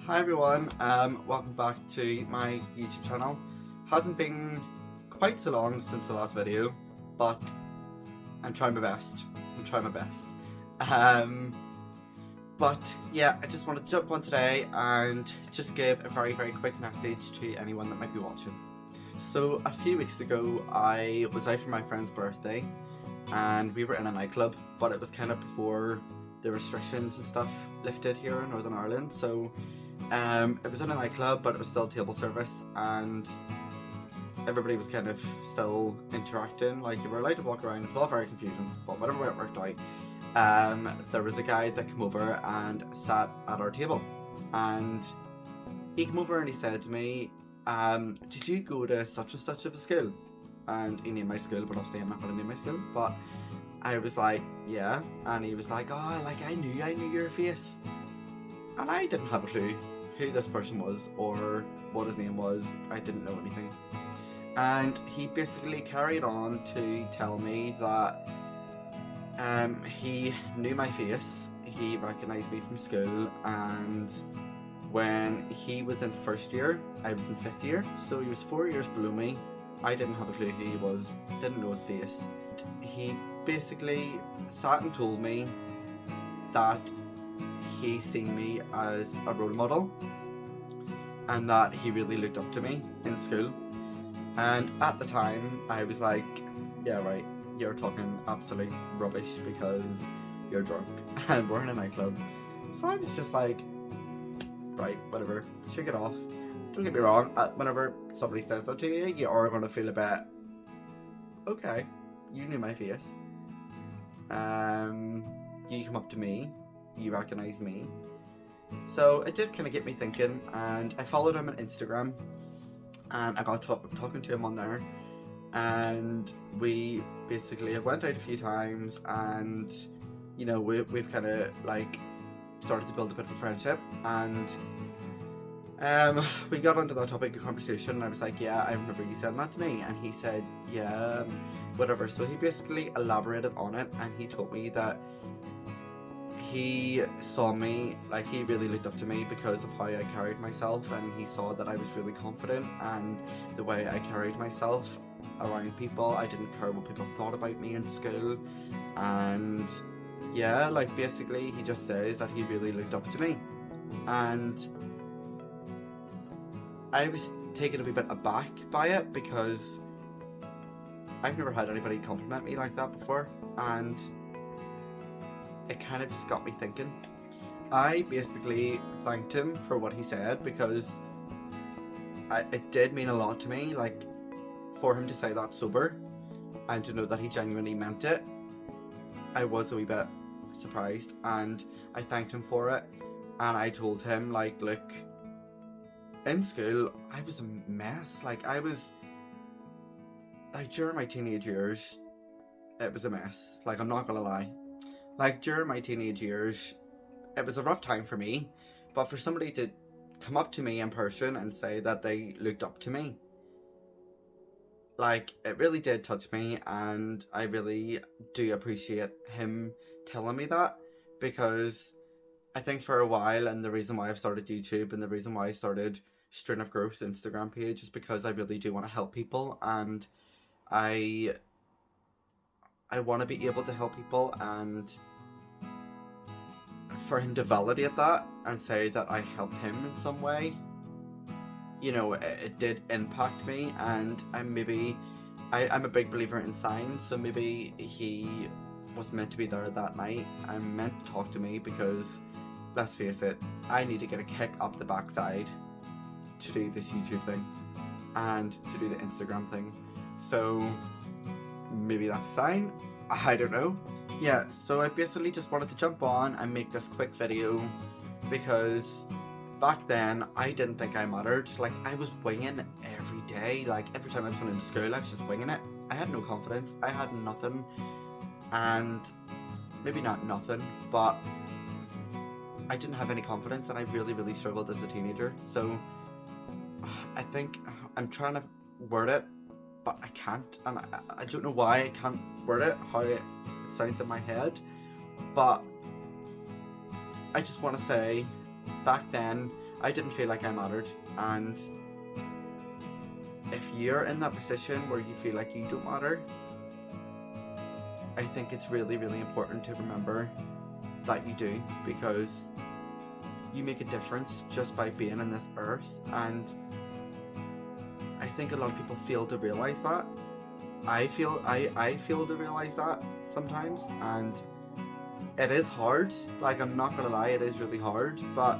Hi everyone, welcome back to my YouTube channel. Hasn't been quite so long since the last video, but I'm trying my best. But yeah, I just wanted to jump on today and just give a very quick message to anyone that might be watching. So a few weeks ago I was out for my friend's birthday and we were in a nightclub, but it was kind of before the restrictions and stuff lifted here in Northern Ireland, so it was in a nightclub, but it was still table service, and everybody was kind of still interacting. Like, you were allowed to walk around. It was all very confusing, but whatever way it worked out. There was a guy that came over and sat at our table, and he came over and he said to me, did you go to such and such of a school? And he named my school, but obviously I'm not going to name my school. But I was like, yeah. And he was like, oh, like I knew your face. And I didn't have a clue who this person was or what his name was. I didn't know anything. And he basically carried on to tell me that he knew my face, he recognised me from school, and when he was in first year, I was in fifth year, so he was 4 years below me. I didn't have a clue who he was, didn't know his face. He basically sat and told me that he seen me as a role model and that he really looked up to me in school. And at the time I was like, yeah right, you're talking absolute rubbish because you're drunk and we're in a nightclub. So I was just like, right, whatever, shake it off. Don't get me wrong, whenever somebody says that to you, you are going to feel a bit, okay, you knew my face, you come up to me, you recognise me. So it did kind of get me thinking, and I followed him on Instagram and I got talking to him on there, and we basically went out a few times, and you know, we've kind of like started to build a bit of a friendship, and we got onto that topic of conversation, and I was like, yeah, I remember you said that to me, and he said, yeah, whatever. So he basically elaborated on it, and he told me that he saw me, like he really looked up to me because of how I carried myself, and he saw that I was really confident, and the way I carried myself around people, I didn't care what people thought about me in school, and yeah, like basically he just says that he really looked up to me. And I was taken a wee bit aback by it because I've never had anybody compliment me like that before, and it kind of just got me thinking. I basically thanked him for what he said because it did mean a lot to me, like for him to say that sober and to know that he genuinely meant it. I was a wee bit surprised, and I thanked him for it, and I told him, like, look, in school I was a mess. Like I was, like during my teenage years it was a mess, like I'm not gonna lie. Like during my teenage years it was a rough time for me, but for somebody to come up to me in person and say that they looked up to me, like it really did touch me, and I really do appreciate him telling me that, because I think for a while, and the reason why I've started YouTube and the reason why I started Strain of Growth Instagram page is because I really do want to help people, and I want to be able to help people, and for him to validate that and say that I helped him in some way, you know, it did impact me. And I'm a big believer in signs, so maybe he was meant to be there that night and meant to talk to me, because let's face it, I need to get a kick up the backside to do this YouTube thing and to do the Instagram thing. So maybe that's a sign, I don't know. Yeah, so I basically just wanted to jump on and make this quick video because back then I didn't think I mattered. Like I was winging every day, like every time I went into school I was just winging it. I had no confidence, I had nothing, and maybe not nothing, but I didn't have any confidence, and I really struggled as a teenager. So I think I'm trying to word it, but I can't, and I don't know why I can't word it how it sounds in my head. But I just want to say, back then I didn't feel like I mattered. And if you're in that position where you feel like you don't matter, I think it's really, really important to remember that you do, because you make a difference just by being on this earth. And I think a lot of people fail to realize that. I fail to realize that sometimes, and it is hard. Like, I'm not gonna lie, it is really hard, but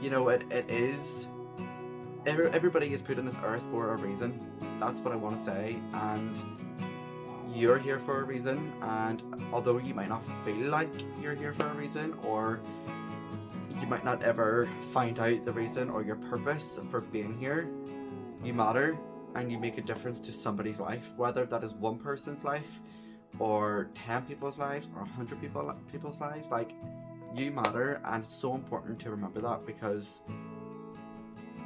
you know, it is. Everybody is put on this earth for a reason. That's what I want to say, and you're here for a reason. And although you might not feel like you're here for a reason, or you might not ever find out the reason or your purpose for being here, you matter, and you make a difference to somebody's life, whether that is one person's life or 10 people's lives or 100 people's lives. Like, you matter, and it's so important to remember that, because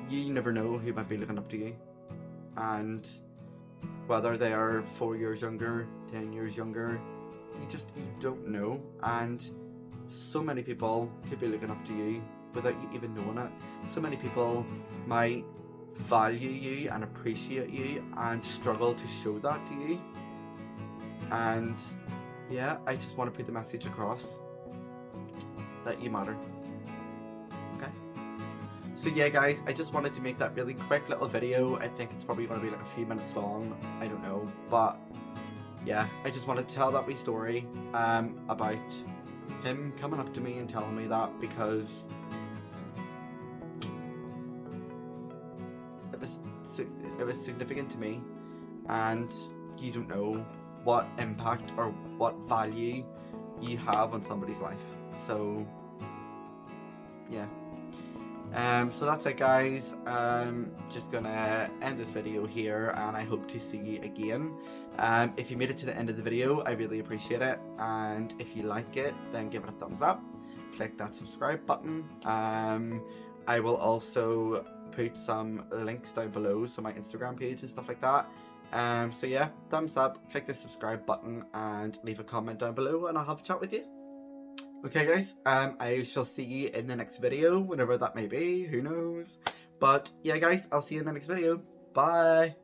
you never know who might be looking up to you, and whether they are 4 years younger, 10 years younger, you don't know. And so many people could be looking up to you without you even knowing it. So many people might value you and appreciate you and struggle to show that to you. And yeah, I just want to put the message across that you matter. Okay? So yeah guys, I just wanted to make that really quick little video. I think it's probably going to be like a few minutes long, I don't know, but yeah, I just wanted to tell that wee story about him coming up to me and telling me that, because it was significant to me, and you don't know what impact or what value you have on somebody's life. So yeah, so that's it guys. Just gonna end this video here, and I hope to see you again. If you made it to the end of the video, I really appreciate it, and if you like it, then give it a thumbs up, click that subscribe button. I will also put some links down below, so my Instagram page and stuff like that. So yeah, thumbs up, click the subscribe button, and leave a comment down below, and I'll have a chat with you. Okay guys, I shall see you in the next video, whenever that may be, who knows. But yeah guys, I'll see you in the next video. Bye!